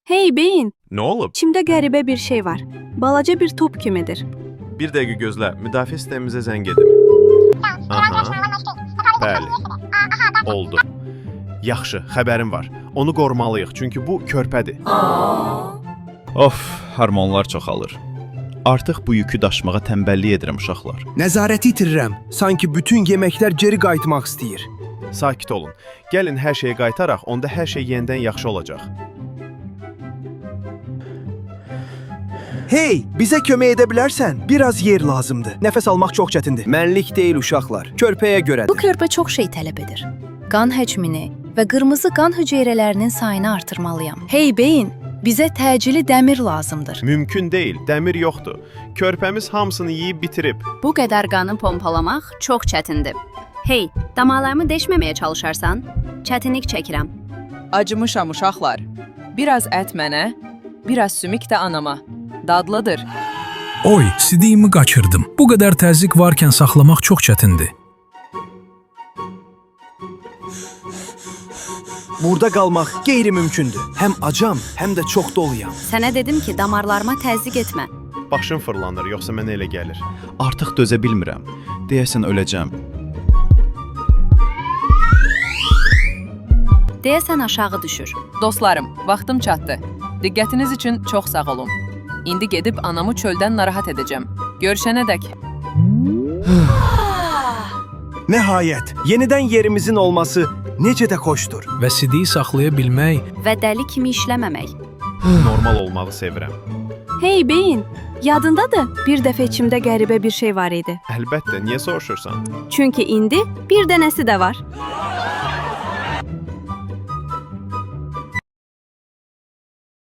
Hey beyin, Nə olub? içimdə qəribə bir şey var. Balaca bir top kimidir. Bir dəqiqə gözlə, müdafiə sistemimizə zəng edim. Aha. Bəli. Oldu. Yaxşı, xəbərim var. Onu qorumalıyıq, çünki bu körpədir. Of, hormonlar çoxalır. Artıq bu yükü daşımağa tənbəllik edirəm uşaqlar. Nəzarəti itirirəm. Sanki bütün yeməklər geri qayıtmaq istəyir. Sakit olun. Gəlin hər şeyi qaytaraq, onda hər şey yenidən yaxşı olacaq. Hey, bizə kömək edə bilərsən? Biraz yer lazımdır. Nəfəs almaq çox çətindir. Mənlik deyil uşaqlar. Körpəyə Bu görədir. körpə çox şey tələb edir. Qan həcmini və qırmızı qan hüceyrələrinin sayını artırmalıyam. Hey beyin, bizə təcili dəmir lazımdır. Mümkün deyil, dəmir yoxdur. Körpəmiz hamısını yeyib bitirib. Bu qədər qanı pompalamaq çox çətindir. Hey, damarlarımı deşməməyə çalışarsan, çətinlik çəkirəm. Acımışam uşaqlar. Biraz ət mənə, biraz sümük də anama. Dadlıdır. Oy, sidiyimi qaçırdım. Bu qədər təzyiq varkən saxlamaq çox çətindir. Burada qalmaq qeyri-mümkündür. Həm acam, həm də çox doluyam. Sənə dedim ki, damarlarıma təzyiq etmə. Başım fırlanır, yoxsa mənə elə gəlir. Artıq dözə bilmirəm. Deyəsən öləcəm. Deyəsən aşağı düşür. Dostlarım, vaxtım çatdı. Diqqətiniz üçün çox sağ olun. İndi gedib anamı çöldən narahat edəcəm. Görüşənədək. Nəhayət, yenidən yerimizin olması necə də xoşdur. Və sidiyi saxlaya bilmək Və dəli kimi işləməmək. Normal olmağı sevirəm. Hey beyin, yadındadır? Bir dəfə içimdə qəribə bir şey var idi. Əlbəttə, niyə soruşursan? Çünki indi bir dənəsi də var.